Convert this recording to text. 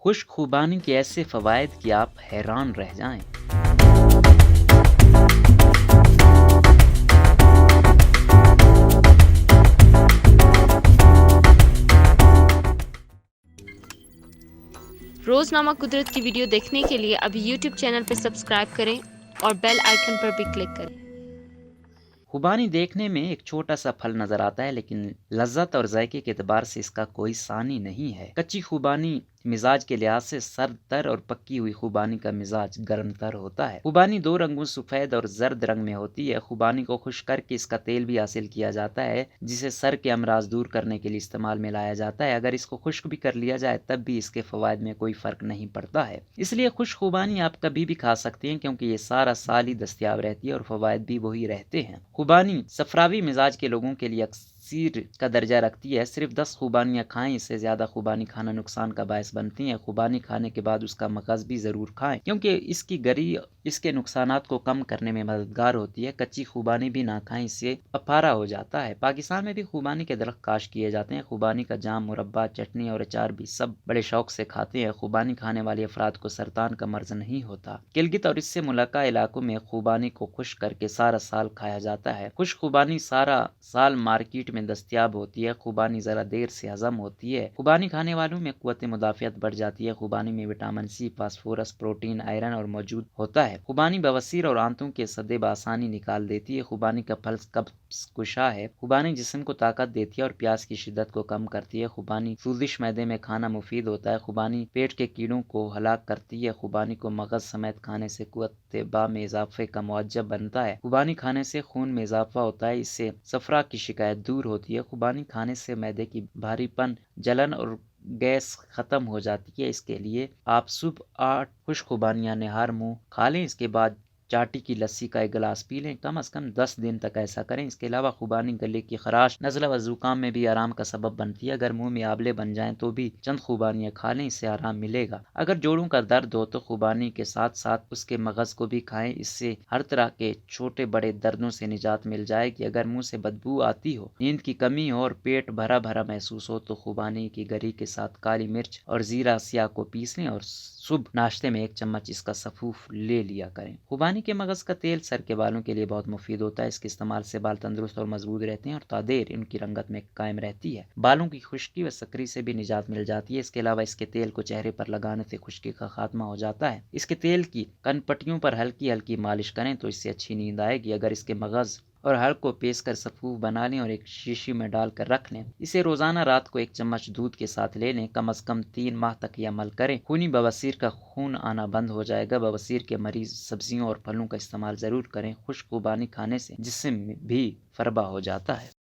خشک خوبانی کے ایسے فوائد کہ آپ حیران رہ جائیں۔ روزنامہ قدرت کی ویڈیو دیکھنے کے لیے ابھی یوٹیوب چینل پر سبسکرائب کریں اور بیل آئیکن پر بھی کلک کریں۔ خوبانی دیکھنے میں ایک چھوٹا سا پھل نظر آتا ہے، لیکن لذت اور ذائقے کے اعتبار سے اس کا کوئی ثانی نہیں ہے۔ کچی خوبانی مزاج کے لحاظ سے سرد تر اور پکی ہوئی خوبانی کا مزاج گرم تر ہوتا ہے۔ خوبانی دو رنگوں سفید اور زرد رنگ میں ہوتی ہے۔ خوبانی کو خشک کر کے اس کا تیل بھی حاصل کیا جاتا ہے، جسے سر کے امراض دور کرنے کے لیے استعمال میں لایا جاتا ہے۔ اگر اس کو خشک بھی کر لیا جائے تب بھی اس کے فوائد میں کوئی فرق نہیں پڑتا ہے، اس لیے خشک خوبانی آپ کبھی بھی کھا سکتے ہیں، کیونکہ یہ سارا سال ہی دستیاب رہتی ہے اور فوائد بھی وہی رہتے ہیں۔ خوبانی صفراوی مزاج کے لوگوں کے لیے اکثر کا درجہ رکھتی ہے۔ صرف 10 خوبانیاں کھائیں، اس سے زیادہ خوبانی کھانا نقصان کا باعث بنتی ہیں۔ خوبانی کھانے کے بعد اس کا مغز بھی ضرور کھائیں، کیونکہ اس کی گری اس کے نقصانات کو کم کرنے میں مددگار ہوتی ہے۔ کچی خوبانی بھی نہ کھائیں، اس سے اپارا ہو جاتا ہے۔ پاکستان میں بھی خوبانی کے درخت کاشت کیے جاتے ہیں۔ خوبانی کا جام، مربہ، چٹنی اور اچار بھی سب بڑے شوق سے کھاتے ہیں۔ خوبانی کھانے والے افراد کو سرطان کا مرض نہیں ہوتا۔ گلگت اور اس سے ملحقہ علاقوں میں خوبانی کو خشک کر کے سارا سال کھایا جاتا ہے۔ خشک خوبانی سارا سال مارکیٹ میں دستیاب ہوتی ہے۔ خوبانی ذرا دیر سے ہضم ہوتی ہے۔ خوبانی کھانے والوں میں قوت مدافعت بڑھ جاتی ہے۔ خوبانی میں vitamin C, phosphorus, protein, iron اور موجود ہوتا ہے۔ خوبانی بواسیر اور آنتوں کے سدے بآسانی نکال دیتی ہے۔ خوبانی کا پھل قبض کشا ہے۔ خوبانی جسم کو طاقت دیتی ہے اور پیاس کی شدت کو کم کرتی ہے۔ خوبانی سوزش معدے میں کھانا مفید ہوتا ہے۔ خوبانی پیٹ کے کیڑوں کو ہلاک کرتی ہے۔ خوبانی کو مغز سمیت کھانے سے قوت طبع میں اضافے کا موجب بنتا ہے۔ خوبانی کھانے سے خون میں اضافہ ہوتا ہے، اس سے صفرا کی شکایت دور ہوتی ہے۔ خوبانی کھانے سے معدے کی بھاری پن، جلن اور گیس ختم ہو جاتی ہے۔ اس کے لیے آپ صبح 8 خشک خوبانیاں نہار منہ کھا لیں، اس کے بعد چاٹی کی لسی کا ایک گلاس پی لیں۔ کم از کم 10 دن تک ایسا کریں۔ اس کے علاوہ خوبانی گلے کی خراش، نزلہ و زکام میں بھی آرام کا سبب بنتی ہے۔ اگر منہ میں آبلے بن جائیں تو بھی چند خوبانیاں کھا لیں، اس سے آرام ملے گا۔ اگر جوڑوں کا درد ہو تو خوبانی کے ساتھ ساتھ اس کے مغز کو بھی کھائیں، اس سے ہر طرح کے چھوٹے بڑے دردوں سے نجات مل جائے گی۔ اگر منہ سے بدبو آتی ہو، نیند کی کمی ہو اور پیٹ بھرا بھرا محسوس ہو تو خوبانی کی گری کے ساتھ کالی مرچ اور زیرہ سیاہ کو پیس لیں اور صبح ناشتے میں 1 چمچ اس کا سفوف لے لیا کریں۔ خوبانی کے مغز کا تیل سر کے بالوں کے لیے بہت مفید ہوتا ہے۔ اس کے استعمال سے بال تندرست اور مضبوط رہتے ہیں اور تا دیر ان کی رنگت میں قائم رہتی ہے۔ بالوں کی خشکی و سکری سے بھی نجات مل جاتی ہے۔ اس کے علاوہ اس کے تیل کو چہرے پر لگانے سے خشکی کا خاتمہ ہو جاتا ہے۔ اس کے تیل کی کن پٹیوں پر ہلکی ہلکی مالش کریں تو اس سے اچھی نیند آئے گی۔ اگر اس کے مغز اور ہڑ کو پیس کر سفوف بنا لیں اور ایک شیشی میں ڈال کر رکھ لیں، اسے روزانہ رات کو 1 چمچ دودھ کے ساتھ لے لیں۔ کم از کم 3 ماہ تک یہ عمل کریں، خونی بواسیر کا خون آنا بند ہو جائے گا۔ بواسیر کے مریض سبزیوں اور پھلوں کا استعمال ضرور کریں۔ خشک خوبانی کھانے سے جسم بھی فربا ہو جاتا ہے۔